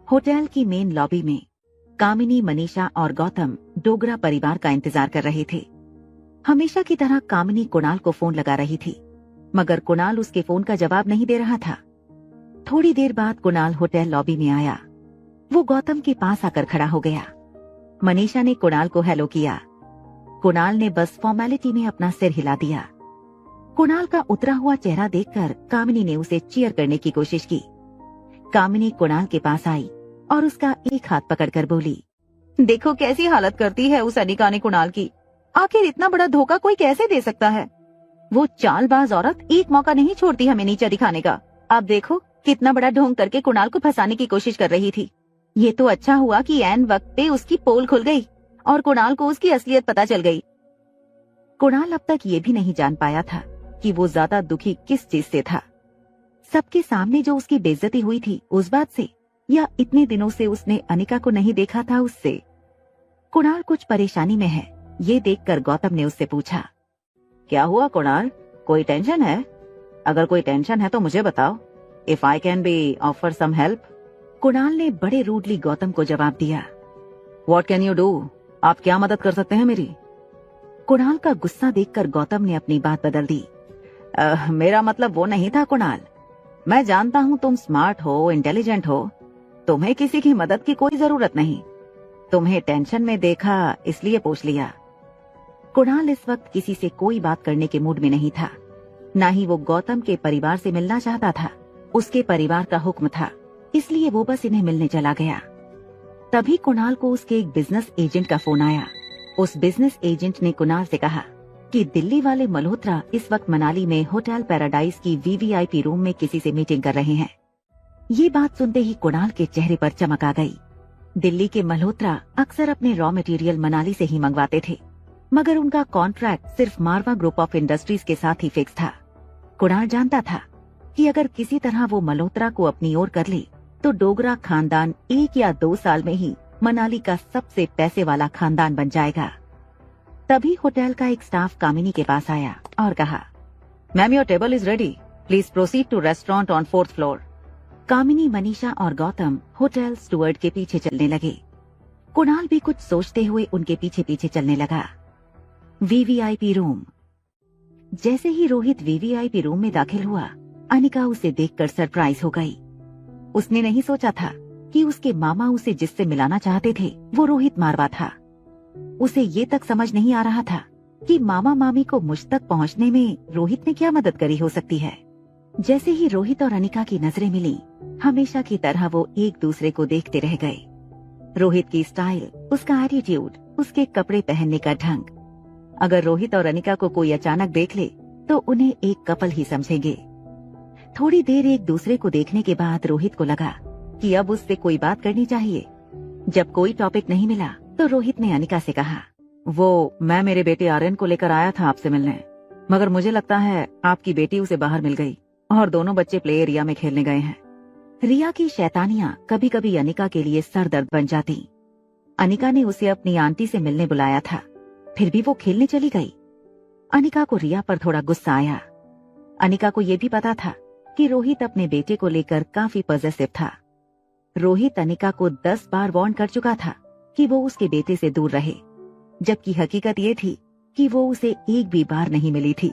Hotel की main lobby में कामिनी, मनीषा और गौतम डोगरा परिवार का इंतजार कर रहे थे। हमेशा की तरह कामिनी कुणाल को फोन लगा रही थी, मगर कुणाल उसके फोन का जवाब नहीं दे रहा था। थोड़ी देर बाद कुणाल होटल लॉबी में आया। वो गौतम के पास आकर खड़ा हो गया। मनीषा ने कुणाल को हेलो किया। कुणाल ने बस फॉर्मेलिटी में अपना सिर हिला दिया। कुणाल का उतरा हुआ चेहरा देखकर कामिनी ने उसे चीयर करने की कोशिश की। कामिनी कुणाल के पास आई और उसका एक हाथ पकड़कर बोली, देखो कैसी हालत करती है उस अनिका ने कुणाल की। आखिर इतना बड़ा धोखा कोई कैसे दे सकता है? वो चालबाज औरत एक मौका नहीं छोड़ती हमें नीचा दिखाने का। आप देखो कितना बड़ा ढोंग करके कुणाल को फंसाने की कोशिश कर रही थी। ये तो अच्छा हुआ कि ऐन वक्त पे उसकी पोल खुल गई और कुणाल को उसकी असलियत पता चल गई। कुणाल अब तक ये भी नहीं जान पाया था कि वो ज्यादा दुखी किस चीज से था, सबके सामने जो उसकी बेइज्जती हुई थी उस बात से, या इतने दिनों से उसने अनिका को नहीं देखा था उससे। कुणाल कुछ परेशानी में है, ये देखकर गौतम ने उससे पूछा, क्या हुआ कुणाल, कोई टेंशन है? अगर कोई टेंशन है तो मुझे बताओ, if I can be offer some help. Kunal ने बड़े रूडली गौतम को जवाब दिया, व्हाट कैन यू डू, आप क्या मदद कर सकते हैं मेरी? कुणाल का गुस्सा देखकर गौतम ने अपनी बात बदल दी। मेरा मतलब वो नहीं था कुणाल, मैं जानता हूँ तुम स्मार्ट हो, इंटेलिजेंट हो, तुम्हें किसी की मदद की कोई जरूरत नहीं। तुम्हें टेंशन में देखा इसलिए पूछ लिया। कुणाल इस वक्त किसी से कोई बात करने के मूड में नहीं था, ना ही वो गौतम के परिवार से मिलना चाहता था। उसके परिवार का हुक्म था, इसलिए वो बस इन्हें मिलने चला गया। तभी कुणाल को उसके एक बिजनेस एजेंट का फोन आया। उस बिजनेस एजेंट ने कुणाल से कहा कि दिल्ली वाले मल्होत्रा इस वक्त मनाली में होटल पैराडाइज की वीवीआईपी रूम में किसी से मीटिंग कर रहे हैं। ये बात सुनते ही कुणाल के चेहरे पर चमक आ गई। दिल्ली के मल्होत्रा अक्सर अपने रॉ मटेरियल मनाली से ही मंगवाते थे, मगर उनका कॉन्ट्रैक्ट सिर्फ मारवा ग्रुप ऑफ इंडस्ट्रीज के साथ ही फिक्स था। कुणाल जानता था कि अगर किसी तरह वो मल्होत्रा को अपनी ओर कर ले तो डोगरा खानदान 1 या 2 साल में ही मनाली का सबसे पैसे वाला खानदान बन जाएगा। तभी होटल का एक स्टाफ कामिनी के पास आया और कहा, ma'am your table is ready, please proceed to restaurant on 4th floor. Kamini, Manisha और गौतम होटल स्टुअर्ड के पीछे चलने लगे। कुणाल भी कुछ सोचते हुए उनके पीछे पीछे चलने लगा। VVIP room. जैसे ही रोहित वीवीआईपी रूम में दाखिल हुआ, अनिका उसे देखकर सरप्राइज हो गई। उसने नहीं सोचा था कि उसके मामा उसे जिससे मिलाना चाहते थे वो रोहित मारवा था। उसे ये तक समझ नहीं आ रहा था कि मामा मामी को मुझ तक पहुंचने में रोहित ने क्या मदद करी हो सकती है। जैसे ही रोहित और अनिका की नजरें मिली, हमेशा की तरह वो एक दूसरे को देखते रह गए। रोहित की स्टाइल, उसका एटीट्यूड, उसके कपड़े पहनने का ढंग, अगर रोहित और अनिका को कोई अचानक देख ले तो उन्हें एक कपल ही समझेंगे। थोड़ी देर एक दूसरे को देखने के बाद रोहित को लगा कि अब उससे कोई बात करनी चाहिए। जब कोई टॉपिक नहीं मिला तो रोहित ने अनिका से कहा, मैं मेरे बेटे आर्यन को लेकर आया था आपसे मिलने, मगर मुझे लगता है आपकी बेटी उसे बाहर मिल गई और दोनों बच्चे प्ले एरिया में खेलने गए हैं। रिया की शैतानियां कभी कभी अनिका के लिए सरदर्द बन जाती। अनिका ने उसे अपनी आंटी से मिलने बुलाया था, फिर भी वो खेलने चली गई। अनिका को रिया पर थोड़ा गुस्सा आया। अनिका को ये भी पता था कि रोहित अपने बेटे को लेकर काफी पॉजिटिव था। रोहित अनिका को 10 बार वार्न कर चुका था कि वो उसके बेटे से दूर रहे, जबकि हकीकत ये थी कि वो उसे एक भी बार नहीं मिली थी।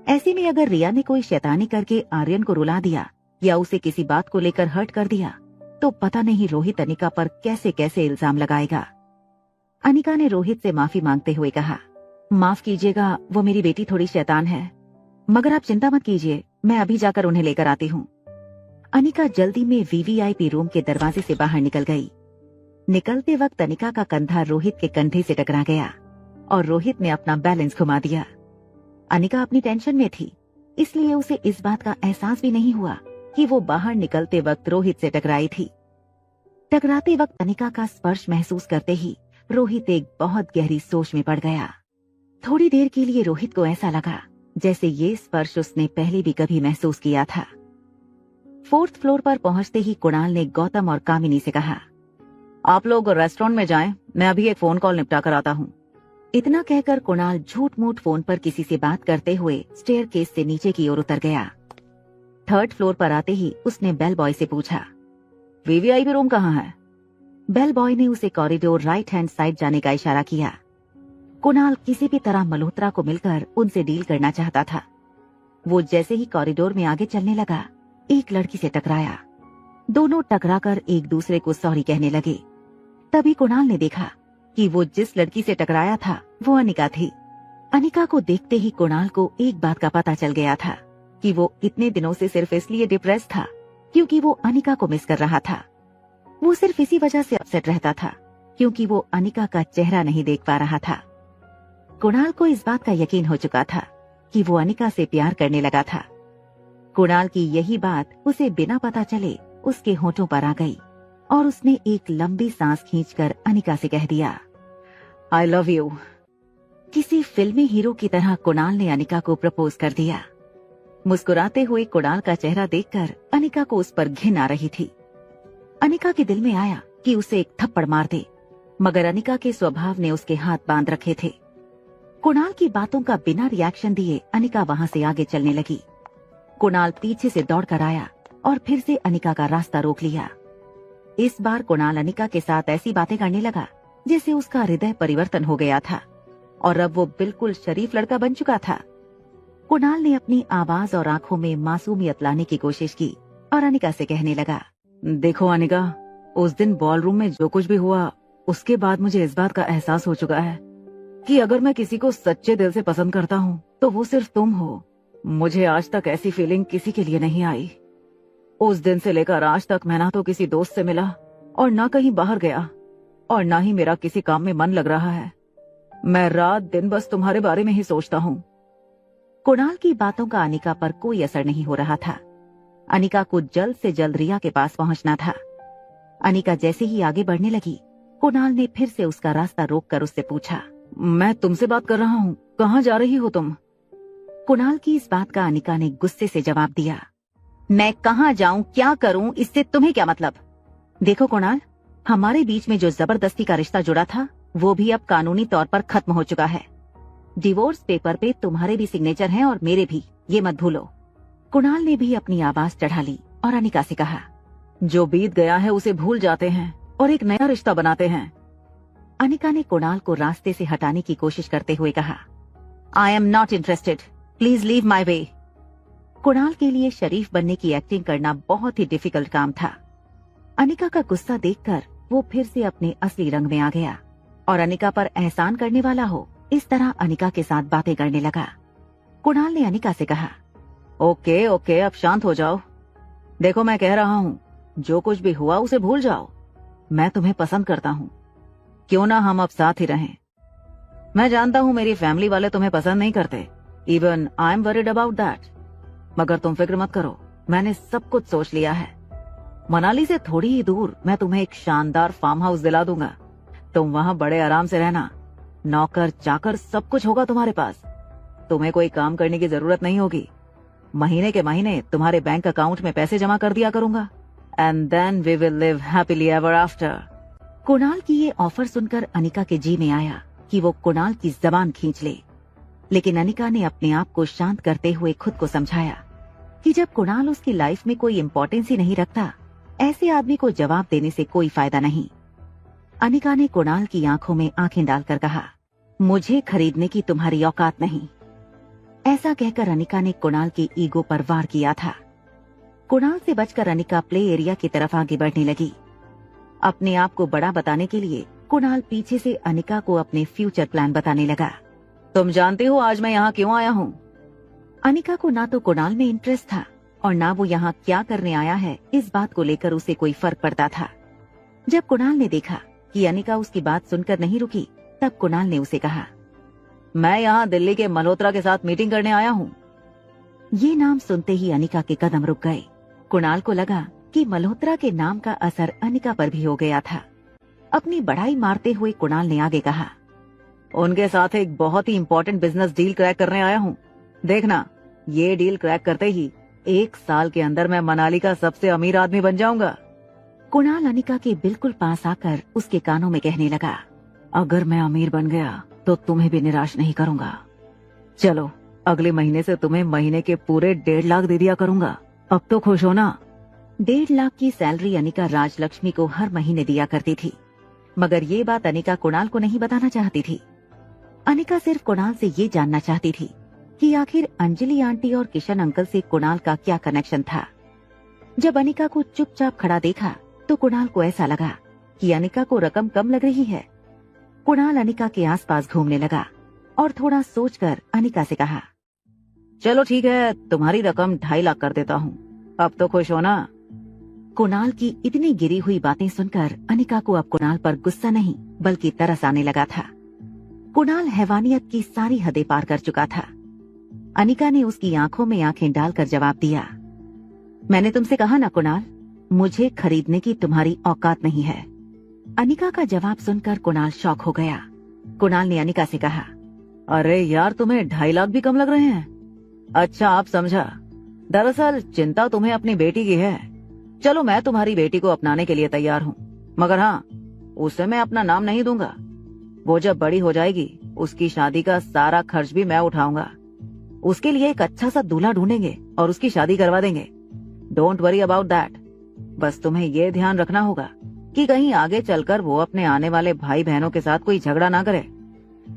ऐसे में अगर रिया ने कोई शैतानी करके आर्यन को रुला दिया या उसे किसी बात को लेकर हर्ट कर दिया तो पता नहीं रोहित अनिका पर कैसे कैसे इल्जाम लगाएगा। अनिका ने रोहित से माफी मांगते हुए कहा, माफ कीजिएगा, वो मेरी बेटी थोड़ी शैतान है, मगर आप चिंता मत कीजिए, मैं अभी जाकर उन्हें लेकर आती हूँ। अनिका जल्दी में वीवीआईपी रूम के दरवाजे से बाहर निकल गई। निकलते वक्त अनिका का कंधा रोहित के कंधे से टकरा गया और रोहित ने अपना बैलेंस घुमा दिया। अनिका अपनी टेंशन में थी, इसलिए उसे इस बात का एहसास भी नहीं हुआ कि वो बाहर निकलते वक्त रोहित से टकराई थी। टकराते वक्त अनिका का स्पर्श महसूस करते ही रोहित एक बहुत गहरी सोच में पड़ गया। थोड़ी देर के लिए रोहित को ऐसा लगा जैसे ये स्पर्श उसने पहले भी कभी महसूस किया था। 4th फ्लोर पर पहुंचते ही कुणाल ने गौतम और कामिनी से कहा, आप लोग रेस्टोरेंट में जाएं, मैं अभी एक फोन कॉल निपटा कर आता हूँ। इतना कहकर कुणाल झूठ मूठ फोन पर किसी से बात करते हुए स्टेयरकेस से नीचे की ओर उतर गया। 3rd फ्लोर पर आते ही उसने बेल बॉय से पूछा, वीवीआईपी रूम कहाँ है? बेल बॉय ने उसे कॉरिडोर राइट हैंड साइड जाने का इशारा किया। कुणाल किसी भी तरह मल्होत्रा को मिलकर उनसे डील करना चाहता था। वो जैसे ही कॉरिडोर में आगे चलने लगा, एक लड़की से टकराया। दोनों टकराकर एक दूसरे को सॉरी कहने लगे। तभी कुणाल ने देखा कि वो जिस लड़की से टकराया था वो अनिका थी। अनिका को देखते ही कुणाल को एक बात का पता चल गया था कि वो इतने दिनों से सिर्फ इसलिए डिप्रेस था क्योंकि वो अनिका को मिस कर रहा था। वो सिर्फ इसी वजह से अपसेट रहता था क्योंकि वो अनिका का चेहरा नहीं देख पा रहा था। कुणाल को इस बात का यकीन हो चुका था कि वो अनिका से प्यार करने लगा था। कुणाल की यही बात उसे बिना पता चले उसके होठों पर आ गई और उसने एक लंबी सांस खींचकर अनिका से कह दिया, आई लव यू। किसी फिल्मी हीरो की तरह कुणाल ने अनिका को प्रपोज कर दिया। मुस्कुराते हुए कुणाल का चेहरा देखकर अनिका को उस पर घिन आ रही थी। अनिका के दिल में आया कि उसे एक थप्पड़ मार दे, मगर अनिका के स्वभाव ने उसके हाथ बांध रखे थे। कुणाल की बातों का बिना रिएक्शन दिए अनिका वहां से आगे चलने लगी। कुणाल पीछे से दौड़कर आया और फिर से अनिका का रास्ता रोक लिया। इस बार कुणाल अनिका के साथ ऐसी बातें करने लगा जैसे उसका हृदय परिवर्तन हो गया था और अब वो बिल्कुल शरीफ लड़का बन चुका था। कुणाल ने अपनी आवाज और आंखों में मासूमियत लाने की कोशिश की और अनिका से कहने लगा, देखो अनिका, उस दिन बॉलरूम में जो कुछ भी हुआ उसके बाद मुझे इस बात का एहसास हो चुका है कि अगर मैं किसी को सच्चे दिल से पसंद करता हूँ तो वो सिर्फ तुम हो। मुझे आज तक ऐसी फीलिंग किसी के लिए नहीं आई। उस दिन से लेकर आज तक मैं ना तो किसी दोस्त से मिला और ना कहीं बाहर गया और ना ही मेरा किसी काम में मन लग रहा है। मैं रात दिन बस तुम्हारे बारे में ही सोचता हूँ। कुणाल की बातों का अनिका पर कोई असर नहीं हो रहा था। अनिका को जल्द से जल्द रिया के पास पहुंचना था। अनिका जैसे ही आगे बढ़ने लगी, कुणाल ने फिर से उसका रास्ता रोककर उससे पूछा, मैं तुमसे बात कर रहा हूँ, कहाँ जा रही हो तुम? कुणाल की इस बात का अनिका ने गुस्से से जवाब दिया, मैं कहाँ जाऊँ, क्या करूँ, इससे तुम्हें क्या मतलब? देखो कुणाल, हमारे बीच में जो जबरदस्ती का रिश्ता जुड़ा था वो भी अब कानूनी तौर पर खत्म हो चुका है। डिवोर्स पेपर पे तुम्हारे भी सिग्नेचर हैं और मेरे भी, ये मत भूलो। कुणाल ने भी अपनी आवाज चढ़ा ली और अनिका से कहा, जो बीत गया है उसे भूल जाते हैं और एक नया रिश्ता बनाते हैं। अनिका ने कुणाल को रास्ते से हटाने की कोशिश करते हुए कहा, I am not interested, please leave my way. Kunal के लिए शरीफ बनने की एक्टिंग करना बहुत ही डिफिकल्ट काम था। अनिका का गुस्सा देखकर वो फिर से अपने असली रंग में आ गया और अनिका पर एहसान करने वाला हो इस तरह अनिका के साथ बातें करने लगा। कुणाल ने अनिका से कहा, ओके ओके, अब शांत हो जाओ। देखो मैं कह रहा हूँ, जो कुछ भी हुआ उसे भूल जाओ। मैं तुम्हें पसंद करता हूँ, क्यों ना हम अब साथ ही रहें। मैं जानता हूँ मेरी फैमिली वाले तुम्हें पसंद नहीं करते, even I am worried about that, मगर तुम फिक्र मत करो, मैंने सब कुछ सोच लिया है। मनाली से थोड़ी ही दूर मैं तुम्हें एक शानदार फार्म हाउस दिला दूंगा। तुम वहाँ बड़े आराम से रहना, नौकर चाकर सब कुछ होगा तुम्हारे पास। तुम्हें कोई काम करने की जरूरत नहीं होगी। महीने के महीने तुम्हारे बैंक अकाउंट में पैसे जमा कर दिया करूंगा, and then we will live happily ever after. Kunal की ये ऑफर सुनकर अनिका के जी में आया कि वो कुणाल की जबान खींच ले, लेकिन अनिका ने अपने आप को शांत करते हुए खुद को समझाया कि जब कुणाल उसकी लाइफ में कोई इम्पोर्टेंस ही नहीं रखता, ऐसे आदमी को जवाब देने से कोई फायदा नहीं। अनिका ने कुणाल की आंखों में आंखें डालकर कहा, मुझे खरीदने की तुम्हारी औकात नहीं। ऐसा कहकर अनिका ने कुणाल के ईगो पर वार किया था। कुणाल से बचकर अनिका प्ले एरिया की तरफ आगे बढ़ने लगी। अपने आप को बड़ा बताने के लिए कुणाल पीछे से अनिका को अपने फ्यूचर प्लान बताने लगा। तुम जानते हो आज मैं यहाँ क्यों आया हूँ? अनिका को ना तो कुणाल में इंटरेस्ट था और ना वो यहाँ क्या करने आया है इस बात को लेकर उसे कोई फर्क पड़ता था। जब कुणाल ने देखा कि अनिका उसकी बात सुनकर नहीं रुकी, तब कुणाल ने उसे कहा, मैं यहाँ दिल्ली के मल्होत्रा के साथ मीटिंग करने आया हूँ। ये नाम सुनते ही अनिका के कदम रुक गए। कुणाल को लगा कि मल्होत्रा के नाम का असर अनिका पर भी हो गया था। अपनी बढ़ाई मारते हुए कुणाल ने आगे कहा, उनके साथ एक बहुत ही इम्पोर्टेंट बिजनेस डील क्रैक करने आया हूँ। देखना, ये डील क्रैक करते ही 1 साल के अंदर मैं मनाली का सबसे अमीर आदमी बन जाऊंगा। कुणाल अनिका के बिल्कुल पास आकर उसके कानों में कहने लगा, अगर मैं अमीर बन गया तो तुम्हें भी निराश नहीं करूंगा। चलो, अगले महीने से तुम्हें महीने के पूरे 1.5 लाख दे दिया करूंगा। अब तो खुश हो ना? 1.5 लाख की सैलरी अनिका राजलक्ष्मी को हर महीने दिया करती थी, मगर ये बात अनिका कुणाल को नहीं बताना चाहती थी। अनिका सिर्फ कुणाल से ये जानना चाहती थी कि आखिर अंजलि आंटी और किशन अंकल से कुणाल का क्या कनेक्शन था। जब अनिका को चुपचाप खड़ा देखा तो कुणाल को ऐसा लगा कि अनिका को रकम कम लग रही है। कुणाल अनिका के आसपास घूमने लगा और थोड़ा सोचकर अनिका से कहा, चलो ठीक है, तुम्हारी रकम 2.5 लाख कर देता हूँ, अब तो खुश हो ना। कुणाल की इतनी गिरी हुई बातें सुनकर अनिका को अब कुणाल पर गुस्सा नहीं बल्कि तरस आने लगा था। कुणाल हैवानियत की सारी हदें पार कर चुका था। अनिका ने उसकी आंखों में आंखें डालकर जवाब दिया, मैंने तुमसे कहा ना कुणाल, मुझे खरीदने की तुम्हारी औकात नहीं है। अनिका का जवाब सुनकर कुणाल शॉक हो गया। कुणाल ने अनिका से कहा, अरे यार, तुम्हें 2.5 लाख भी कम लग रहे हैं। अच्छा, आप समझा, दरअसल चिंता तुम्हें अपनी बेटी की है। चलो, मैं तुम्हारी बेटी को अपनाने के लिए तैयार हूँ, मगर हाँ, उसे मैं अपना नाम नहीं दूंगा। वो जब बड़ी हो जाएगी उसकी शादी का सारा खर्च भी मैं उठाऊंगा। उसके लिए एक अच्छा सा दूल्हा ढूंढेंगे और उसकी शादी करवा देंगे। Don't worry about that. बस तुम्हें ये ध्यान रखना होगा कि कहीं आगे चलकर वो अपने आने वाले भाई बहनों के साथ कोई झगड़ा ना करे।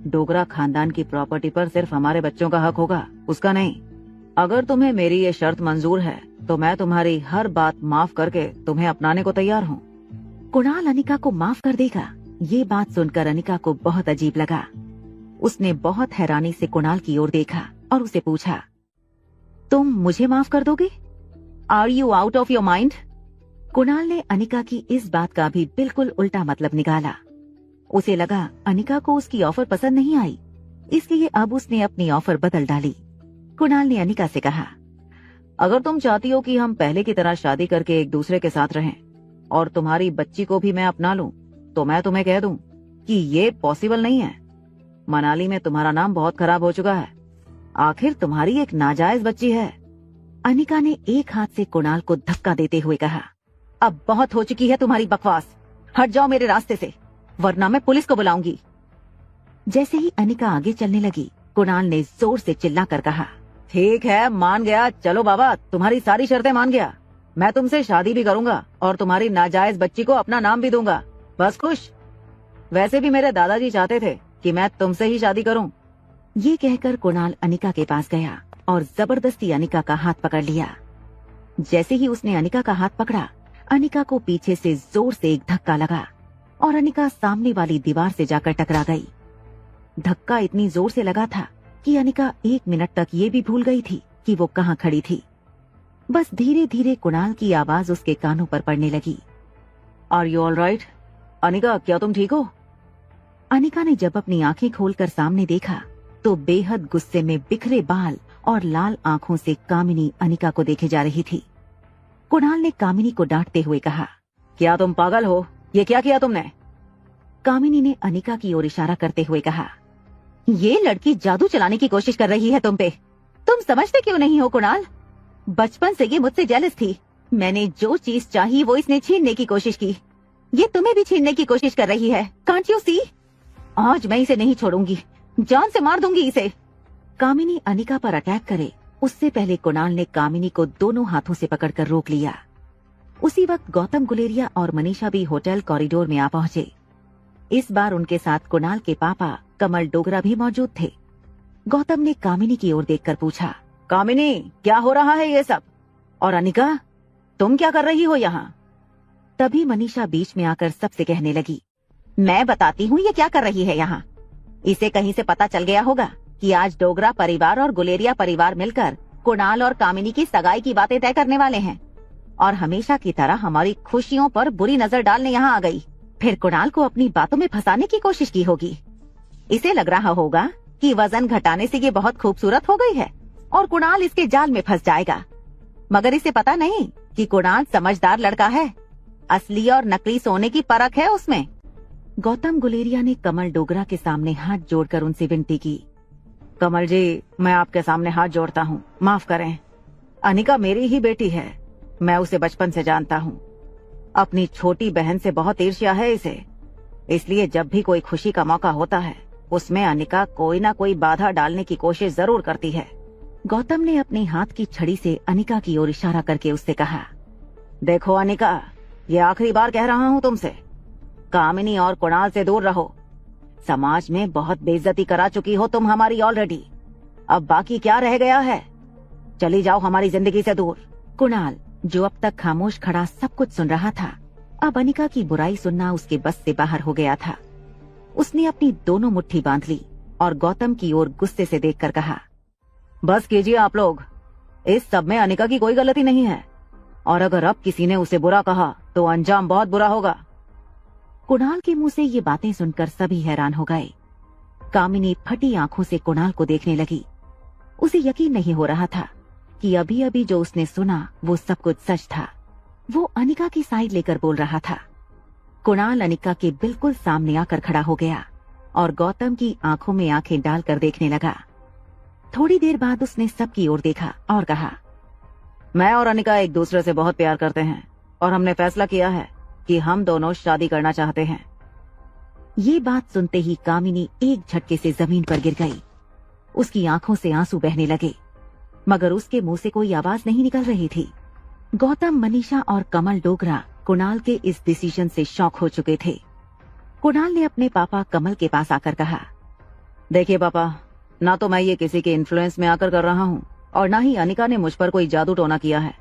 डोगरा खानदान की प्रॉपर्टी पर सिर्फ हमारे बच्चों का हक होगा, उसका नहीं। अगर तुम्हें मेरी ये शर्त मंजूर है तो मैं तुम्हारी हर बात माफ करके तुम्हें अपनाने को तैयार हूँ। कुणाल अनिका को माफ कर देगा, ये बात सुनकर अनिका को बहुत अजीब लगा। उसने बहुत हैरानी से कुणाल की ओर देखा और उसे पूछा, तुम मुझे माफ कर दोगे? Are you out of your mind? Kunal ने अनिका की इस बात का भी बिल्कुल उल्टा मतलब निकाला। उसे लगा अनिका को उसकी ऑफर पसंद नहीं आई, इसलिए अब उसने अपनी ऑफर बदल डाली। कुणाल ने अनिका से कहा, अगर तुम चाहती हो कि हम पहले की तरह शादी करके एक दूसरे के साथ रहें और तुम्हारी बच्ची को भी मैं अपना लूं, तो मैं तुम्हें कह दूं कि ये पॉसिबल नहीं है। मनाली में तुम्हारा नाम बहुत खराब हो चुका है। आखिर तुम्हारी एक नाजायज बच्ची है। अनिका ने एक हाथ से कुणाल को धक्का देते हुए कहा, अब बहुत हो चुकी है तुम्हारी बकवास, हट जाओ मेरे रास्ते से, वरना मैं पुलिस को बुलाऊंगी। जैसे ही अनिका आगे चलने लगी, कुणाल ने जोर से चिल्लाकर कहा, ठीक है, मान गया, चलो बाबा, तुम्हारी सारी शर्तें मान गया। मैं तुमसे शादी भी करूंगा और तुम्हारी नाजायज बच्ची को अपना नाम भी दूंगा। बस खुश? वैसे भी मेरे दादाजी चाहते थे कि मैं तुमसे ही शादी करूं। ये कहकर कुणाल अनिका के पास गया और जबरदस्ती अनिका का हाथ पकड़ लिया। जैसे ही उसने अनिका का हाथ पकड़ा, अनिका को पीछे से जोर से एक धक्का लगा और अनिका सामने वाली दीवार से जाकर टकरा गई। धक्का इतनी जोर से लगा था कि अनिका 1 मिनट तक ये भी भूल गई थी कि वो कहाँ खड़ी थी। बस धीरे धीरे कुणाल की आवाज उसके कानों पर पड़ने लगी, are you all right? Anika, क्या तुम ठीक हो? अनिका ने जब अपनी आंखें खोलकर सामने देखा तो बेहद गुस्से में बिखरे बाल और लाल आंखों से कामिनी अनिका को देखे जा रही थी। कुणाल ने कामिनी को डांटते हुए कहा, क्या तुम पागल हो? ये क्या किया तुमने? कामिनी ने अनिका की ओर इशारा करते हुए कहा, ये लड़की जादू चलाने की कोशिश कर रही है तुम पे। तुम समझते क्यों नहीं हो कुणाल? बचपन से ये मुझसे जेलस थी। मैंने जो चीज चाही वो इसने छीनने की कोशिश की। ये तुम्हें भी छीनने की कोशिश कर रही है। Can't you see? आज मैं इसे नहीं छोड़ूंगी, जान से मार दूंगी इसे। कामिनी अनिका पर अटैक करे उससे पहले कुणाल ने कामिनी को दोनों हाथों से पकड़कर रोक लिया। उसी वक्त गौतम गुलेरिया और मनीषा भी होटल कॉरिडोर में आ पहुंचे। इस बार उनके साथ कुणाल के पापा कमल डोगरा भी मौजूद थे। गौतम ने कामिनी की ओर देखकर पूछा, कामिनी, क्या हो रहा है ये सब? और अनिका, तुम क्या कर रही हो यहाँ? तभी मनीषा बीच में आकर सबसे कहने लगी, मैं बताती हूँ ये क्या कर रही है यहाँ। इसे कहीं से पता चल गया होगा कि आज डोगरा परिवार और गुलेरिया परिवार मिलकर कुणाल और कामिनी की सगाई की बातें तय करने वाले हैं और हमेशा की तरह हमारी खुशियों पर बुरी नजर डालने यहाँ आ गई। फिर कुणाल को अपनी बातों में फंसाने की कोशिश की होगी। इसे लग रहा होगा कि वजन घटाने से ये बहुत खूबसूरत हो गई है और कुणाल इसके जाल में फंस जाएगा। मगर इसे पता नहीं कि कुणाल समझदार लड़का है। असली और नकली सोने की परख है उसमें। गौतम गुलेरिया ने कमल डोगरा के सामने हाथ जोड़कर उनसे विनती की, कमल जी, मैं आपके सामने हाथ जोड़ता हूँ, माफ करें। अनिका मेरी ही बेटी है, मैं उसे बचपन से जानता हूँ। अपनी छोटी बहन से बहुत ईर्ष्या है इसे, इसलिए जब भी कोई खुशी का मौका होता है उसमें अनिका कोई ना कोई बाधा डालने की कोशिश जरूर करती है। गौतम ने अपने हाथ की छड़ी से अनिका की ओर इशारा करके उससे कहा, देखो अनिका, ये आखिरी बार कह रहा हूँ तुमसे, कामिनी और कुणाल से दूर रहो। समाज में बहुत बेइज्जती करा चुकी हो तुम हमारी ऑलरेडी। अब बाकी क्या रह गया है? चली जाओ हमारी जिंदगी से दूर। कुणाल, जो अब तक खामोश खड़ा सब कुछ सुन रहा था, अब अनिका की बुराई सुनना उसके बस से बाहर हो गया था। उसने अपनी दोनों मुट्ठी बांध ली और गौतम की ओर गुस्से से देखकर कहा, बस कीजिए आप लोग, इस सब में अनिका की कोई गलती नहीं है, और अगर अब किसी ने उसे बुरा कहा तो अंजाम बहुत बुरा होगा। कुणाल के मुंह से ये बातें सुनकर सभी हैरान हो गए। कामिनी फटी आंखों से कुणाल को देखने लगी। उसे यकीन नहीं हो रहा था कि अभी अभी जो उसने सुना वो सब कुछ सच था। वो अनिका की साइड लेकर बोल रहा था। कुणाल अनिका के बिल्कुल सामने आकर खड़ा हो गया और गौतम की आंखों में आंखें डालकर देखने लगा। थोड़ी देर बाद उसने सबकी ओर देखा और कहा, मैं और अनिका एक दूसरे से बहुत प्यार करते हैं और हमने फैसला किया है कि हम दोनों शादी करना चाहते हैं। ये बात सुनते ही कामिनी एक झटके से जमीन पर गिर गई। उसकी आंखों से आंसू बहने लगे, मगर उसके मुंह से कोई आवाज नहीं निकल रही थी। गौतम, मनीषा और कमल डोगरा कुणाल के इस डिसीजन से शॉक हो चुके थे। कुणाल ने अपने पापा कमल के पास आकर कहा, देखिए पापा, ना तो मैं ये किसी के इन्फ्लुएंस में आकर कर रहा हूँ और ना ही अनिका ने मुझ पर कोई जादू टोना किया है।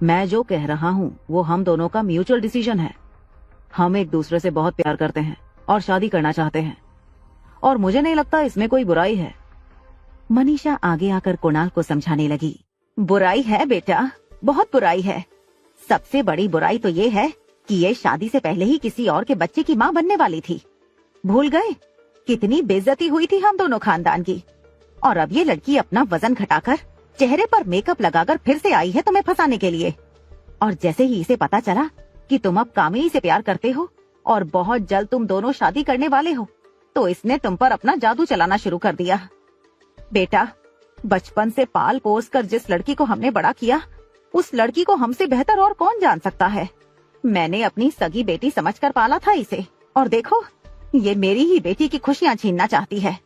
मैं जो कह रहा हूँ वो हम दोनों का म्यूचुअल डिसीजन है। हम एक दूसरे से बहुत प्यार करते हैं और शादी करना चाहते हैं, और मुझे नहीं लगता इसमें कोई बुराई है। मनीषा आगे आकर कुणाल को समझाने लगी, बुराई है बेटा, बहुत बुराई है। सबसे बड़ी बुराई तो ये है कि ये शादी से पहले ही किसी और के बच्चे की माँ बनने वाली थी। भूल गए कितनी बेइज्जती हुई थी हम दोनों खानदान की, और अब ये लड़की अपना वजन घटाकर, चेहरे पर मेकअप लगाकर फिर से आई है तुम्हें फंसाने के लिए। और जैसे ही इसे पता चला कि तुम अब कामिनी से प्यार करते हो और बहुत जल्द तुम दोनों शादी करने वाले हो, तो इसने तुम पर अपना जादू चलाना शुरू कर दिया। बेटा, बचपन से पाल पोस कर जिस लड़की को हमने बड़ा किया, उस लड़की को हमसे बेहतर और कौन जान सकता है। मैंने अपनी सगी बेटी समझकर पाला था इसे, और देखो ये मेरी ही बेटी की खुशियां छीनना चाहती है।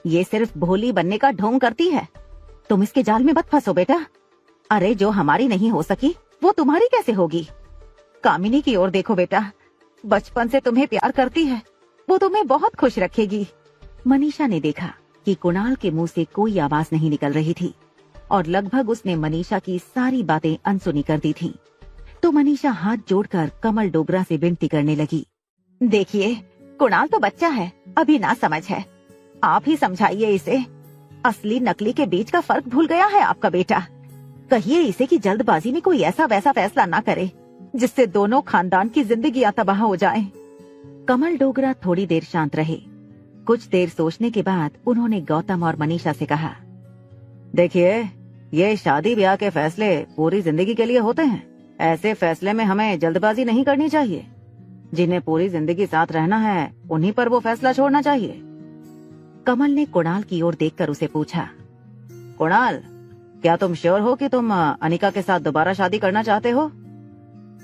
ये सिर्फ भोली बनने का ढोंग करती है। तुम इसके जाल में मत फंसो बेटा। अरे जो हमारी नहीं हो सकी वो तुम्हारी कैसे होगी। कामिनी की ओर देखो बेटा, बचपन से तुम्हें प्यार करती है, वो तुम्हें बहुत खुश रखेगी। मनीषा ने देखा कि कुणाल के मुंह से कोई आवाज नहीं निकल रही थी और लगभग उसने मनीषा की सारी बातें अनसुनी कर दी थी। तो मनीषा हाथ जोड़कर कमल डोगरा से विनती करने लगी, देखिए कुणाल तो बच्चा है, अभी ना समझ है, आप ही समझाइए इसे। असली नकली के बीच का फर्क भूल गया है आपका बेटा। कहिए इसे कि जल्दबाजी में कोई ऐसा वैसा फैसला ना करे जिससे दोनों खानदान की जिंदगी तबाह हो जाए। कमल डोगरा थोड़ी देर शांत रहे। कुछ देर सोचने के बाद उन्होंने गौतम और मनीषा से कहा, देखिए ये शादी ब्याह के फैसले पूरी जिंदगी के लिए होते हैं। ऐसे फैसले में हमें जल्दबाजी नहीं करनी चाहिए। जिन्हें पूरी जिंदगी साथ रहना है उन्हीं पर वो फैसला छोड़ना चाहिए। कमल ने कुणाल की ओर देखकर उसे पूछा, कुणाल, क्या तुम श्योर हो कि तुम अनिका के साथ दोबारा शादी करना चाहते हो?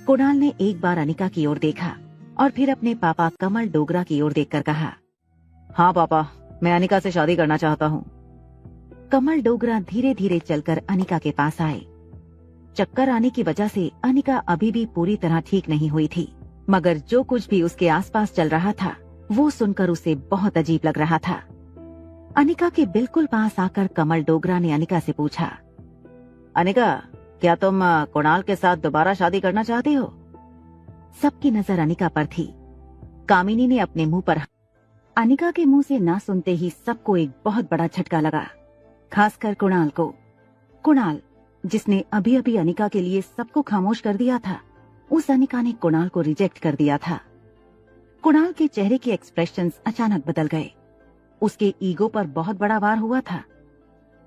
कुणाल ने एक बार अनिका की ओर देखा और फिर अपने पापा कमल डोगरा की ओर देखकर कहा, हाँ पापा, मैं अनिका से शादी करना चाहता हूँ। कमल डोगरा धीरे धीरे चलकर अनिका के पास आए। चक्कर आने की वजह से अनिका अभी भी पूरी तरह ठीक नहीं हुई थी, मगर जो कुछ भी उसके आसपास चल रहा था वो सुनकर उसे बहुत अजीब लग रहा था। अनिका के बिल्कुल पास आकर कमल डोगरा ने अनिका से पूछा, अनिका, क्या तुम कुणाल के साथ दोबारा शादी करना चाहती हो? सबकी नजर अनिका पर थी। कामिनी ने अपने मुंह पर, अनिका के मुंह से ना सुनते ही सबको एक बहुत बड़ा झटका लगा, खासकर कुणाल को। कुणाल, जिसने अभी अभी अनिका के लिए सबको खामोश कर दिया था, उस अनिका ने कुणाल को रिजेक्ट कर दिया था। कुणाल के चेहरे के एक्सप्रेशंस अचानक बदल गए। उसके ईगो पर बहुत बड़ा वार हुआ था।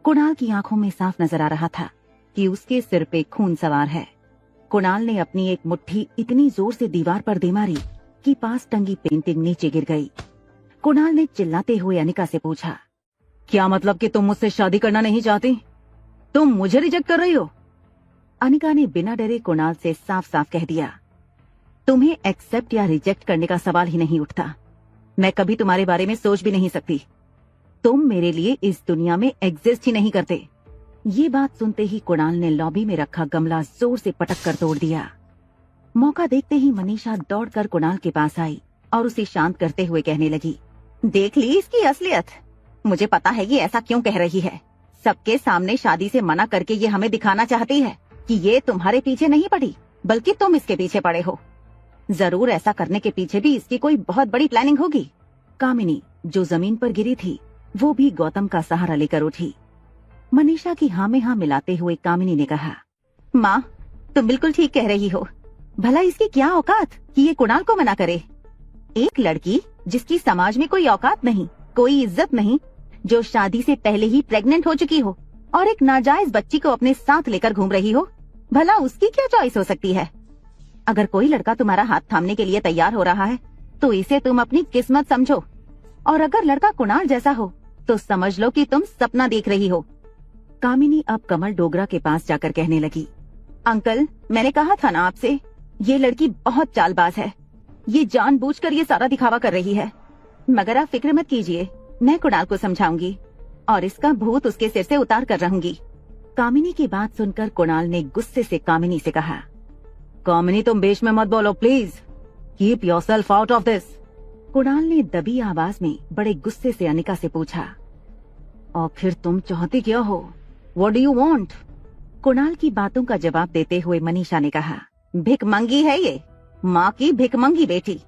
कुणाल की आंखों में साफ नजर आ रहा था कि उसके सिर पे खून सवार है। कुणाल ने अपनी एक मुट्ठी इतनी जोर से दीवार पर दे मारी कि पास टंगी पेंटिंग नीचे गिर गई। कुणाल ने चिल्लाते हुए अनिका से पूछा, क्या मतलब कि तुम मुझसे शादी करना नहीं चाहती? तुम मुझे रिजेक्ट कर रही हो? अनिका ने बिना डरे कुणाल से साफ साफ कह दिया, तुम्हें एक्सेप्ट या रिजेक्ट करने का सवाल ही नहीं उठता। मैं कभी तुम्हारे बारे में सोच भी नहीं सकती। तुम मेरे लिए इस दुनिया में एग्जिस्ट ही नहीं करते। ये बात सुनते ही कुणाल ने लॉबी में रखा गमला जोर से पटक कर तोड़ दिया। मौका देखते ही मनीषा दौड़कर कुणाल के पास आई और उसे शांत करते हुए कहने लगी, देख ली इसकी असलियत। मुझे पता है ये ऐसा क्यों कह रही है। सबके सामने शादी से मना करके ये हमें दिखाना चाहती है कि ये तुम्हारे पीछे नहीं पड़ी, बल्कि तुम इसके पीछे पड़े हो। जरूर ऐसा करने के पीछे भी इसकी कोई बहुत बड़ी प्लानिंग होगी। कामिनी, जो जमीन पर गिरी थी, वो भी गौतम का सहारा लेकर उठी। मनीषा की हाँ में हाँ मिलाते हुए कामिनी ने कहा, माँ, तुम बिल्कुल ठीक कह रही हो। भला इसकी क्या औकात कि ये कुणाल को मना करे। एक लड़की जिसकी समाज में कोई औकात नहीं, कोई इज्जत नहीं, जो शादी से पहले ही प्रेग्नेंट हो चुकी हो और एक नाजायज बच्ची को अपने साथ लेकर घूम रही हो, भला उसकी क्या चॉइस हो सकती है। अगर कोई लड़का तुम्हारा हाथ थामने के लिए तैयार हो रहा है तो इसे तुम अपनी किस्मत समझो, और अगर लड़का कुणाल जैसा हो तो समझ लो कि तुम सपना देख रही हो। कामिनी अब कमल डोगरा के पास जाकर कहने लगी, अंकल, मैंने कहा था ना आपसे, ये लड़की बहुत चालबाज है। ये जानबूझकर ये सारा दिखावा कर रही है। मगर आप फिक्र मत कीजिए, मैं कुणाल को समझाऊंगी और इसका भूत उसके सिर से उतार कर रहूंगी। कामिनी की बात सुनकर कुणाल ने गुस्से से कामिनी से कहा, कामिनी, तुम बीच में मत बोलो please, keep yourself out of this. Kunal ने दबी आवाज में बड़े गुस्से से अनिका से पूछा, और फिर तुम चाहती क्या हो? What do you want? Kunal की बातों का जवाब देते हुए मनीषा ने कहा, भिकमंगी है ये, माँ की भिकमंगी बेटी,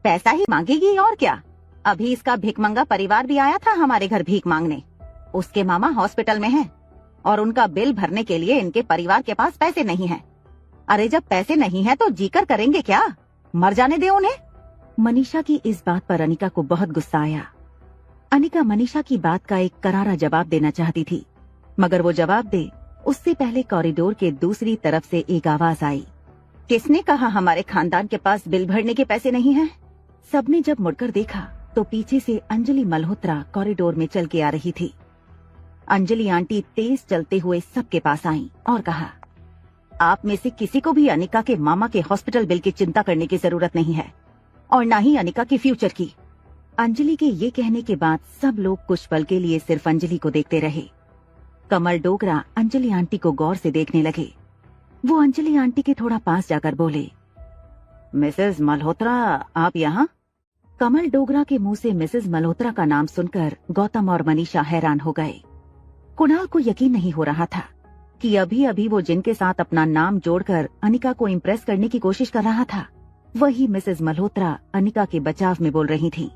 पैसा ही मांगेगी और क्या। अभी इसका भिकमंगा परिवार भी आया था हमारे घर भीख मांगने। उसके मामा हॉस्पिटल में हैं और उनका बिल भरने के लिए इनके परिवार के पास पैसे नहीं हैं। अरे जब पैसे नहीं है तो जीकर करेंगे क्या? मर जाने दे उन्हें। मनीषा की इस बात पर अनिका को बहुत गुस्सा आया। अनिका मनीषा की बात का एक करारा जवाब देना चाहती थी, मगर वो जवाब दे उससे पहले कॉरिडोर के दूसरी तरफ से एक आवाज आई, किसने कहा हमारे खानदान के पास बिल भरने के पैसे नहीं हैं? सबने जब मुड़कर देखा तो पीछे से अंजलि मल्होत्रा कॉरिडोर में चल के आ रही थी। अंजलि आंटी तेज चलते हुए सबके पास आईं और कहा, आप में से किसी को भी अनिका के मामा के हॉस्पिटल बिल की चिंता करने की जरूरत नहीं है, और न ही अनिका के फ्यूचर की। अंजलि के ये कहने के बाद सब लोग कुछ पल के लिए सिर्फ अंजलि को देखते रहे। कमल डोगरा अंजलि आंटी को गौर से देखने लगे। वो अंजलि आंटी के थोड़ा पास जाकर बोले, मिसेज मल्होत्रा, आप यहाँ? कमल डोगरा के मुंह से मिसेज मल्होत्रा का नाम सुनकर गौतम और मनीषा हैरान हो गए। कुणाल को यकीन नहीं हो रहा था कि अभी अभी वो जिनके साथ अपना नाम जोड़कर अनिका को इम्प्रेस करने की कोशिश कर रहा था, वही मिसेज मल्होत्रा अनिका के बचाव में बोल रही थी।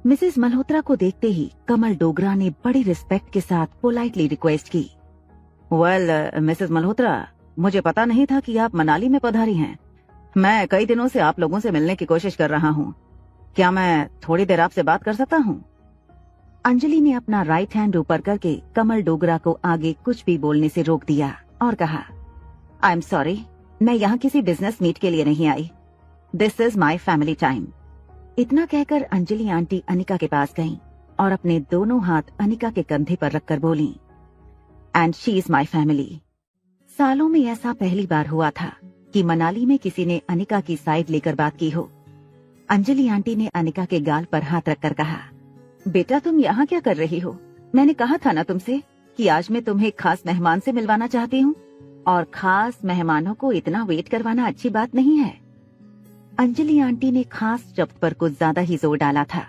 मिसेज मल्होत्रा को देखते ही कमल डोगरा ने बड़ी रिस्पेक्ट के साथ पोलाइटली रिक्वेस्ट की, वेल मिसेज मल्होत्रा, मुझे पता नहीं था कि आप मनाली में पधारी हैं। मैं कई दिनों से आप लोगों से मिलने की कोशिश कर रहा हूँ। क्या मैं थोड़ी देर आपसे बात कर सकता हूँ? अंजलि ने अपना राइट हैंड ऊपर करके कमल डोगरा को आगे कुछ भी बोलने से रोक दिया और कहा, आई एम सॉरी, मैं यहाँ किसी बिजनेस मीट के लिए नहीं आई। This is my family time. इतना कहकर अंजलि आंटी अनिका के पास गईं और अपने दोनों हाथ अनिका के कंधे पर रखकर बोली, and she is my family. सालों में ऐसा पहली बार हुआ था कि मनाली में किसी ने अनिका की साइड लेकर बात की हो। अंजलि आंटी ने अनिका के गाल पर हाथ रखकर कहा, बेटा तुम यहाँ क्या कर रही हो? मैंने कहा था ना तुमसे कि आज मैं तुम्हें खास मेहमान से मिलवाना चाहती हूँ, और खास मेहमानों को इतना वेट करवाना अच्छी बात नहीं है। अंजलि आंटी ने खास शब्द पर कुछ ज्यादा ही जोर डाला था,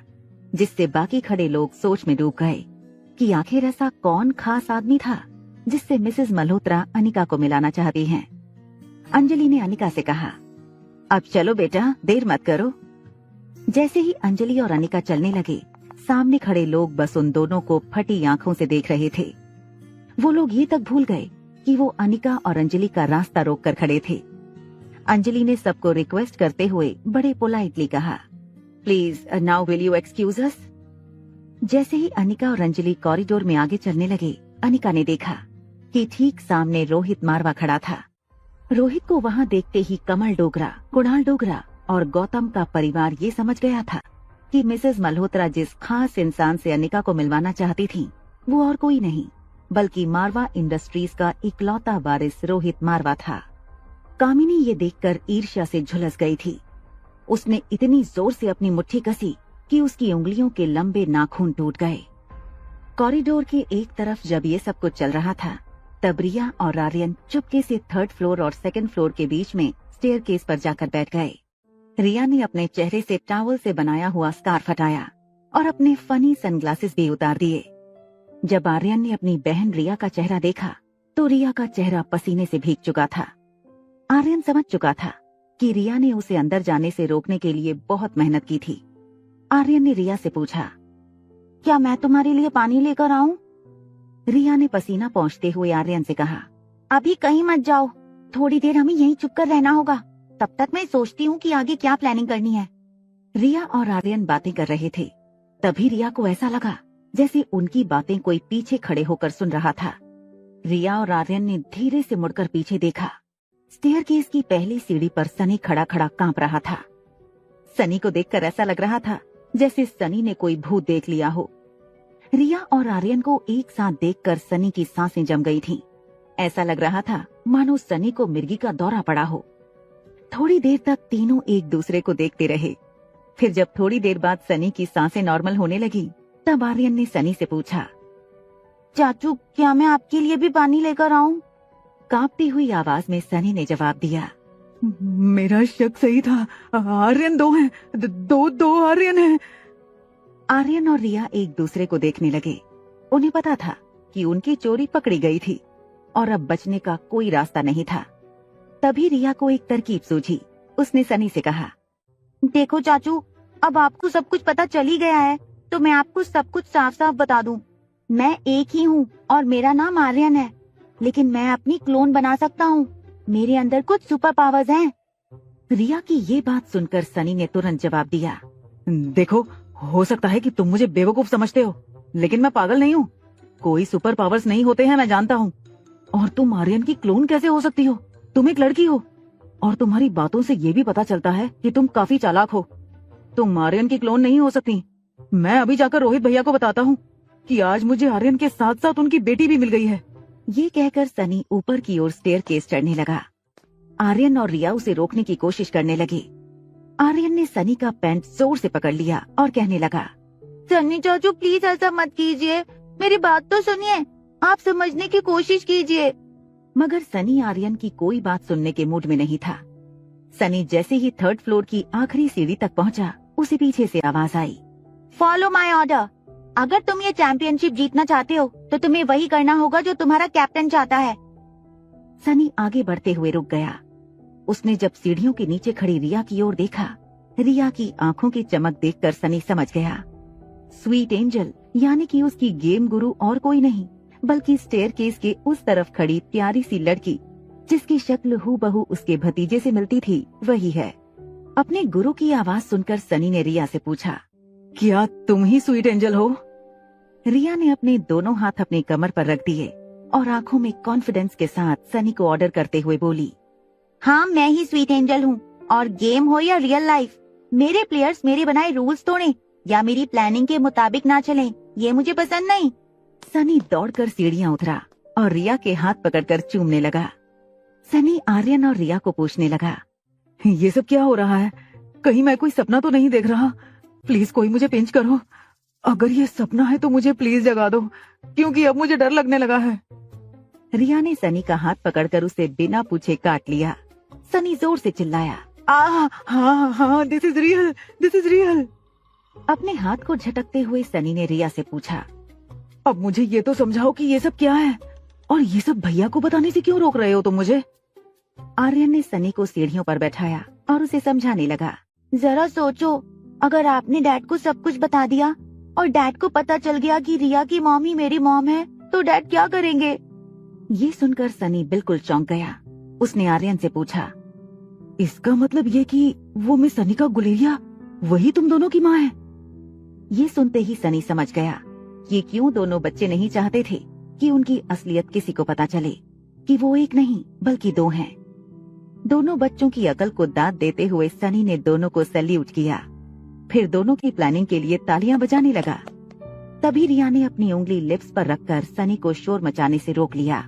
जिससे बाकी खड़े लोग सोच में डूब गए कि आखिर ऐसा कौन खास आदमी था जिससे मिसेज मल्होत्रा अनिका को मिलाना चाहती हैं। अंजलि ने अनिका से कहा, अब चलो बेटा, देर मत करो। जैसे ही अंजलि और अनिका चलने लगे, सामने खड़े लोग बस उन दोनों को फटी आंखों से देख रहे थे। वो लोग ये तक भूल गए कि वो अनिका और अंजलि का रास्ता रोक कर खड़े थे। अंजलि ने सबको रिक्वेस्ट करते हुए बड़े पोलाइटली कहा, please now will you excuse अस। जैसे ही अनिका और अंजलि कॉरिडोर में आगे चलने लगे, अनिका ने देखा कि ठीक सामने रोहित मारवा खड़ा था। रोहित को वहाँ देखते ही कमल डोगरा, कुणाल डोगरा और गौतम का परिवार ये समझ गया था कि मिसेज मल्होत्रा जिस खास इंसान से अनिका को मिलवाना चाहती थी, वो और कोई नहीं बल्कि मारवा इंडस्ट्रीज का इकलौता वारिस रोहित मारवा था। कामिनी ये देखकर ईर्ष्या से झुलस गई थी। उसने इतनी जोर से अपनी मुट्ठी कसी कि उसकी उंगलियों के लंबे नाखून टूट गए। कॉरिडोर के एक तरफ जब ये सब कुछ चल रहा था, तब रिया और आर्यन चुपके से थर्ड फ्लोर और सेकंड फ्लोर के बीच में स्टेयरकेस पर जाकर बैठ गए। रिया ने अपने चेहरे से टॉवल से बनाया हुआ स्कार्फ हटाया और अपने फनी सनग्लासेस भी उतार दिए। जब आर्यन ने अपनी बहन रिया का चेहरा देखा तो रिया का चेहरा पसीने से भीग चुका था। आर्यन समझ चुका था कि रिया ने उसे अंदर जाने से रोकने के लिए बहुत मेहनत की थी। आर्यन ने रिया से पूछा, क्या मैं तुम्हारे लिए पानी लेकर आऊं? रिया ने पसीना पोंछते हुए आर्यन से कहा, अभी कहीं मत जाओ, थोड़ी देर हमें यहीं चुप कर रहना होगा, तब तक मैं सोचती हूँ कि आगे क्या प्लानिंग करनी है। रिया और आर्यन बातें कर रहे थे। तभी रिया को ऐसा लगा जैसे उनकी बातें कोई पीछे खड़े होकर सुन रहा था। रिया और आर्यन ने धीरे से मुड़कर पीछे देखा। स्टेयरकेस की पहली सीढ़ी पर सनी खड़ा खड़ा कांप रहा था। सनी को देखकर ऐसा लग रहा था जैसे सनी ने कोई भूत देख लिया हो। रिया और आर्यन को एक साथ देखकर सनी की सांसें जम गई थीं। ऐसा लग रहा था मानो सनी को मिर्गी का दौरा पड़ा हो। थोड़ी देर तक तीनों एक दूसरे को देखते रहे। फिर जब थोड़ी देर बाद सनी की सांसें नॉर्मल होने लगी, तब आर्यन ने सनी से पूछा, चाचू क्या मैं आपके लिए भी पानी लेकर आऊं? कांपती हुई आवाज में सनी ने जवाब दिया, मेरा शक सही था, आर्यन दो हैं, दो आर्यन हैं। आर्यन और रिया एक दूसरे को देखने लगे। उन्हें पता था कि उनकी चोरी पकड़ी गई थी और अब बचने का कोई रास्ता नहीं था। तभी रिया को एक तरकीब सूझी। उसने सनी से कहा, देखो चाचू, अब आपको सब कुछ पता चल ही गया है, तो मैं आपको सब कुछ साफ साफ बता दूं। मैं एक ही हूँ और मेरा नाम आर्यन है, लेकिन मैं अपनी क्लोन बना सकता हूँ। मेरे अंदर कुछ सुपर पावर्स हैं। रिया की ये बात सुनकर सनी ने तुरंत जवाब दिया, देखो, हो सकता है कि तुम मुझे बेवकूफ समझते हो, लेकिन मैं पागल नहीं हूँ। कोई सुपर पावर्स नहीं होते हैं, मैं जानता हूँ। और तुम आर्यन की क्लोन कैसे हो सकती हो? तुम एक लड़की हो और तुम्हारी बातों से ये भी पता चलता है कि तुम काफी चालाक हो। तुम आर्यन की क्लोन नहीं हो सकती। मैं अभी जाकर रोहित भैया को बताता हूँ कि आज मुझे आर्यन के साथ साथ उनकी बेटी भी मिल गई है। ये कहकर सनी ऊपर की ओर स्टेयरकेस चढ़ने लगा। आर्यन और रिया उसे रोकने की कोशिश करने लगे। आर्यन ने सनी का पैंट जोर से पकड़ लिया और कहने लगा, सनी चाचू प्लीज ऐसा मत कीजिए, मेरी बात तो सुनिए, आप समझने की कोशिश कीजिए। मगर सनी आर्यन की कोई बात सुनने के मूड में नहीं था। सनी जैसे ही थर्ड फ्लोर की आखिरी सीढ़ी तक पहुंचा, उसे पीछे से आवाज आई, फॉलो माई ऑर्डर। अगर तुम ये चैंपियनशिप जीतना चाहते हो तो तुम्हें वही करना होगा जो तुम्हारा कैप्टन चाहता है। सनी आगे बढ़ते हुए रुक गया। उसने जब सीढ़ियों के नीचे खड़ी रिया की ओर देखा, रिया की आंखों की चमक देखकर सनी समझ गया, स्वीट एंजल यानी कि उसकी गेम गुरु और कोई नहीं बल्कि स्टेयरकेस के उस तरफ खड़ी प्यारी सी लड़की, जिसकी शक्ल हूबहू उसके भतीजे से मिलती थी, वही है। अपने गुरु की आवाज सुनकर सनी ने रिया से पूछा, क्या तुम ही स्वीट एंजल हो? रिया ने अपने दोनों हाथ अपनी कमर पर रख दिए और आंखों में कॉन्फिडेंस के साथ सनी को ऑर्डर करते हुए बोली, हाँ मैं ही स्वीट एंजल हूँ, और गेम हो या रियल लाइफ, मेरे प्लेयर्स मेरे बनाए रूल्स तोड़ें या मेरी प्लानिंग के मुताबिक ना चलें, ये मुझे पसंद नहीं। सनी दौड़कर सीढ़ियाँ उतरा और रिया के हाथ पकड़कर चूमने लगा। सनी आर्यन और रिया को पूछने लगा, ये सब क्या हो रहा है? कहीं मैं कोई सपना तो नहीं देख रहा? प्लीज कोई मुझे पिंच करो। अगर ये सपना है तो मुझे प्लीज जगा दो, क्योंकि अब मुझे डर लगने लगा है। रिया ने सनी का हाथ पकड़कर उसे बिना पूछे काट लिया। सनी जोर से चिल्लाया, हाँ, this is real, this is real. अपने हाथ को झटकते हुए सनी ने रिया से पूछा, अब मुझे ये तो समझाओ कि ये सब क्या है, और ये सब भैया को बताने से क्यों रोक रहे हो तुम मुझे? आर्यन ने सनी को सीढ़ियों पर बैठाया और उसे समझाने लगा, जरा सोचो, अगर आपने डैड को सब कुछ बता दिया और डैड को पता चल गया कि रिया की मॉम ही मेरी मॉम है, तो डैड क्या करेंगे? ये सुनकर सनी बिल्कुल चौंक गया। उसने आर्यन से पूछा, इसका मतलब ये कि वो मिस सनिका गुलेरिया वही तुम दोनों की माँ है? ये सुनते ही सनी समझ गया कि क्यों दोनों बच्चे नहीं चाहते थे कि उनकी असलियत किसी को पता चले, कि वो एक नहीं बल्कि दो हैं। दोनों बच्चों की अकल को दाद देते हुए सनी ने दोनों को सैल्यूट किया, फिर दोनों की प्लानिंग के लिए तालियां बजाने लगा। तभी रिया ने अपनी उंगली लिप्स पर रखकर सनी को शोर मचाने से रोक लिया।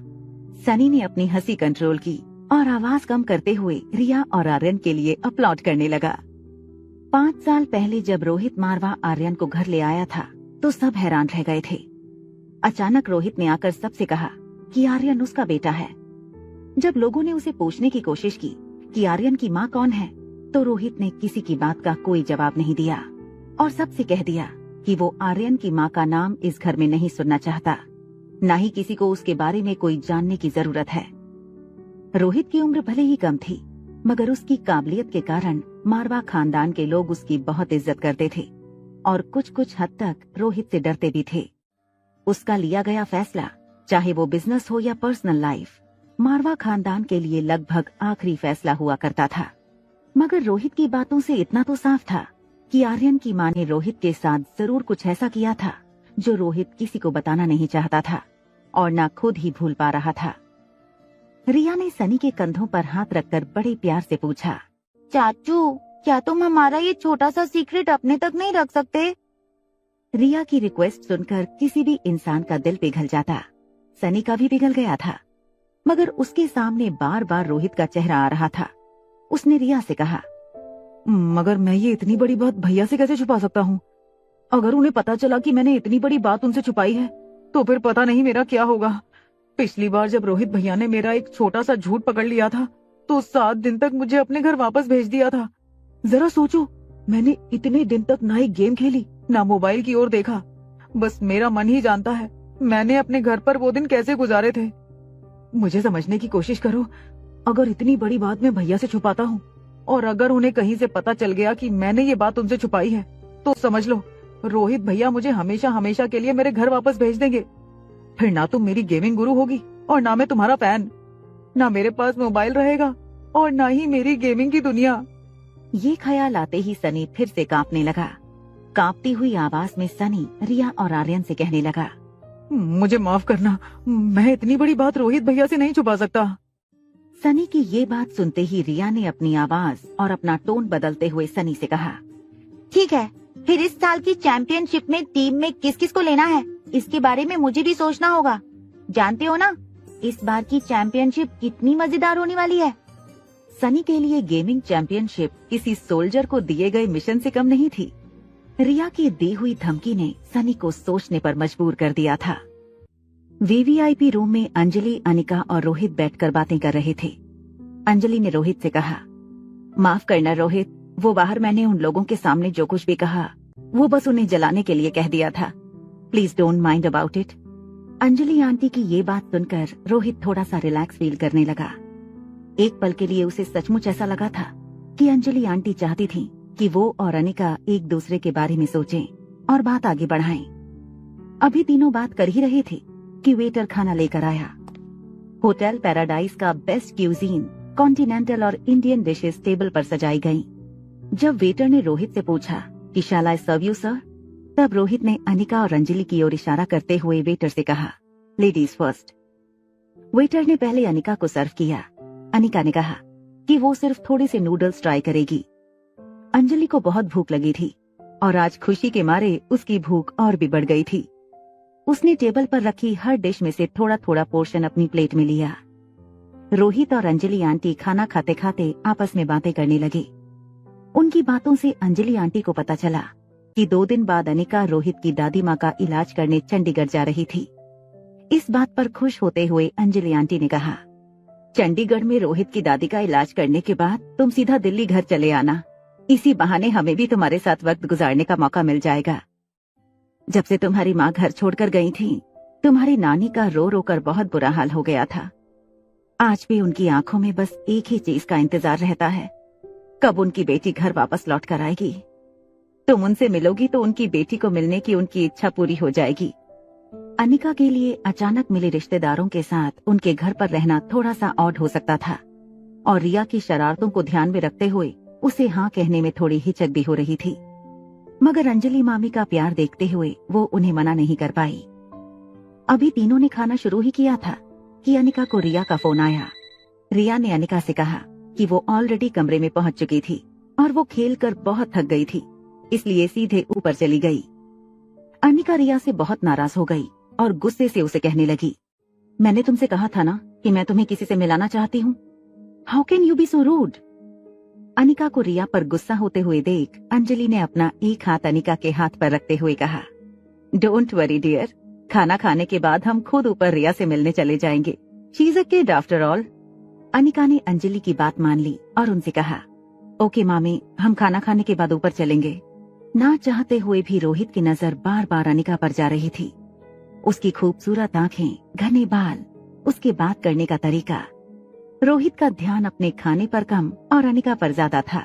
सनी ने अपनी हंसी कंट्रोल की और आवाज कम करते हुए रिया और आर्यन के लिए अपलॉड करने लगा। 5 साल पहले जब रोहित मारवा आर्यन को घर ले आया था तो सब हैरान रह गए थे। अचानक रोहित ने आकर सबसे कहा, कि आर्यन उसका बेटा है। जब लोगों ने उसे पूछने की कोशिश की कि आर्यन की माँ कौन है, तो रोहित ने किसी की बात का कोई जवाब नहीं दिया और सबसे कह दिया कि वो आर्यन की माँ का नाम इस घर में नहीं सुनना चाहता, न ही किसी को उसके बारे में कोई जानने की जरूरत है। रोहित की उम्र भले ही कम थी, मगर उसकी काबिलियत के कारण मारवा खानदान के लोग उसकी बहुत इज्जत करते थे और कुछ कुछ हद तक रोहित से डरते भी थे। उसका लिया गया फैसला, चाहे वो बिजनेस हो या पर्सनल लाइफ, मारवा खानदान के लिए लगभग आखिरी फैसला हुआ करता था। मगर रोहित की बातों से इतना तो साफ था कि आर्यन की माँ ने रोहित के साथ जरूर कुछ ऐसा किया था जो रोहित किसी को बताना नहीं चाहता था और न खुद ही भूल पा रहा था। रिया ने सनी के कंधों पर हाथ रखकर बड़े प्यार से पूछा, चाचू, क्या तुम हमारा ये छोटा सा सीक्रेट अपने तक नहीं रख सकते? रिया की रिक्वेस्ट सुनकर किसी भी इंसान का दिल पिघल जाता। सनी का भी पिघल गया था, मगर उसके सामने बार बार रोहित का चेहरा आ रहा था। उसने रिया से कहा, मगर मैं ये इतनी बड़ी बात भैया से कैसे छुपा सकता हूँ? अगर उन्हें पता चला कि मैंने इतनी बड़ी बात उनसे छुपाई है तो फिर पता नहीं मेरा क्या होगा। पिछली बार जब रोहित भैया ने मेरा एक छोटा सा झूठ पकड़ लिया था तो 7 दिन तक मुझे अपने घर वापस भेज दिया था। जरा सोचो, मैंने इतने दिन तक ना ही गेम खेली ना मोबाइल की ओर देखा। बस मेरा मन ही जानता है मैंने अपने घर पर वो दिन कैसे गुजारे थे। मुझे समझने की कोशिश करो, अगर इतनी बड़ी बात मैं भैया से छुपाता हूँ और अगर उन्हें कहीं से पता चल गया कि मैंने ये बात उनसे छुपाई है तो समझ लो रोहित भैया मुझे हमेशा हमेशा के लिए मेरे घर वापस भेज देंगे। फिर ना तुम मेरी गेमिंग गुरु होगी और ना मैं तुम्हारा फैन, ना मेरे पास मोबाइल रहेगा और ना ही मेरी गेमिंग की दुनिया। ये ख्याल आते ही सनी फिर से कांपने लगा। कांपती हुई आवाज में सनी रिया और आर्यन से कहने लगा, मुझे माफ करना, मैं इतनी बड़ी बात रोहित भैया से नहीं छुपा सकता। सनी की ये बात सुनते ही रिया ने अपनी आवाज और अपना टोन बदलते हुए सनी से कहा, ठीक है, फिर इस साल की चैंपियनशिप में टीम में किस किस को लेना है इसके बारे में मुझे भी सोचना होगा। जानते हो ना इस बार की चैंपियनशिप कितनी मजेदार होने वाली है। सनी के लिए गेमिंग चैंपियनशिप किसी सोल्जर को दिए गए मिशन से कम नहीं थी। रिया की दी हुई धमकी ने सनी को सोचने पर मजबूर कर दिया था। वीवीआईपी रूम में अंजलि, अनिका और रोहित बैठकर बातें कर रहे थे। अंजलि ने रोहित से कहा, माफ करना रोहित, वो बाहर मैंने उन लोगों के सामने जो कुछ भी कहा वो बस उन्हें जलाने के लिए कह दिया था। Please don't mind about it. Anjali aunty की ये बात सुनकर रोहित थोड़ा सा रिलैक्स फील करने लगा। एक पल के लिए उसे सचमुच ऐसा लगा था कि अंजलि आंटी चाहती थी कि वो और अनिका एक दूसरे के बारे में सोचें और बात आगे बढ़ाएं। अभी तीनों बात कर ही रहे थे कि वेटर खाना लेकर आया। होटल पैराडाइज का बेस्ट क्यूजीन, कॉन्टिनेंटल और इंडियन डिशेस टेबल पर सजाई गईं। जब वेटर ने रोहित से पूछा कि शैल आई सर्व यू सर, तब रोहित ने अनिका और अंजलि की ओर इशारा करते हुए वेटर से कहा, लेडीज फर्स्ट। वेटर ने पहले अनिका को सर्व किया। अनिका ने कहा कि वो सिर्फ थोड़े से नूडल्स ट्राई करेगी। अंजलि को बहुत भूख लगी थी और आज खुशी के मारे उसकी भूख और भी बढ़ गई थी। उसने टेबल पर रखी हर डिश में से थोड़ा थोड़ा पोर्शन अपनी प्लेट में लिया। रोहित और अंजलि आंटी खाना खाते खाते आपस में बातें करने लगे। उनकी बातों से अंजलि आंटी को पता चला कि 2 दिन बाद अनिका रोहित की दादी माँ का इलाज करने चंडीगढ़ जा रही थी। इस बात पर खुश होते हुए अंजलि आंटी ने कहा, चंडीगढ़ में रोहित की दादी का इलाज करने के बाद तुम सीधा दिल्ली घर चले आना। इसी बहाने हमें भी तुम्हारे साथ वक्त गुजारने का मौका मिल जाएगा। जब से तुम्हारी माँ घर छोड़कर गई थी, तुम्हारी नानी का रो रो कर बहुत बुरा हाल हो गया था। आज भी उनकी आंखों में बस एक ही चीज का इंतजार रहता है, कब उनकी बेटी घर वापस लौट कर आएगी। तुम उनसे मिलोगी तो उनकी बेटी को मिलने की उनकी इच्छा पूरी हो जाएगी। अनिका के लिए अचानक मिले रिश्तेदारों के साथ उनके घर पर रहना थोड़ा सा ऑड हो सकता था और रिया की शरारतों को ध्यान में रखते हुए उसे हाँ कहने में थोड़ी हिचक भी हो रही थी। मगर अंजलि मामी का प्यार देखते हुए वो उन्हें मना नहीं कर पाई। अभी तीनों ने खाना शुरू ही किया था कि अनिका को रिया का फोन आया। रिया ने अनिका से कहा कि वो ऑलरेडी कमरे में पहुंच चुकी थी और वो खेलकर बहुत थक गई थी, इसलिए सीधे ऊपर चली गई। अनिका रिया से बहुत नाराज हो गई और गुस्से से उसे कहने लगी, मैंने तुमसे कहा था ना कि मैं तुम्हें किसी से मिलाना चाहती हूँ। How can you be so rude. Anika को रिया पर गुस्सा होते हुए देख अंजलि ने अपना एक हाथ अनिका के हाथ पर रखते हुए कहा, डोंट वरी डियर, खाना खाने के बाद हम खुद ऊपर रिया से मिलने चले जाएंगे। She is a kid after all. Anika ने अंजलि की बात मान ली और उनसे कहा, ओके मामी, हम खाना खाने के बाद ऊपर चलेंगे। ना चाहते हुए भी रोहित की नजर बार बार अनिका पर जा रही थी। उसकी खूबसूरत आंखें, घने बाल, उसके बात करने का तरीका। रोहित का ध्यान अपने खाने पर कम और अनिका पर ज्यादा था।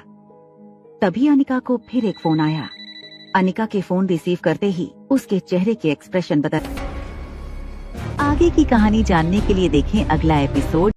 तभी अनिका को फिर एक फोन आया। अनिका के फोन रिसीव करते ही उसके चेहरे के एक्सप्रेशन बदल। आगे की कहानी जानने के लिए देखें अगला एपिसोड।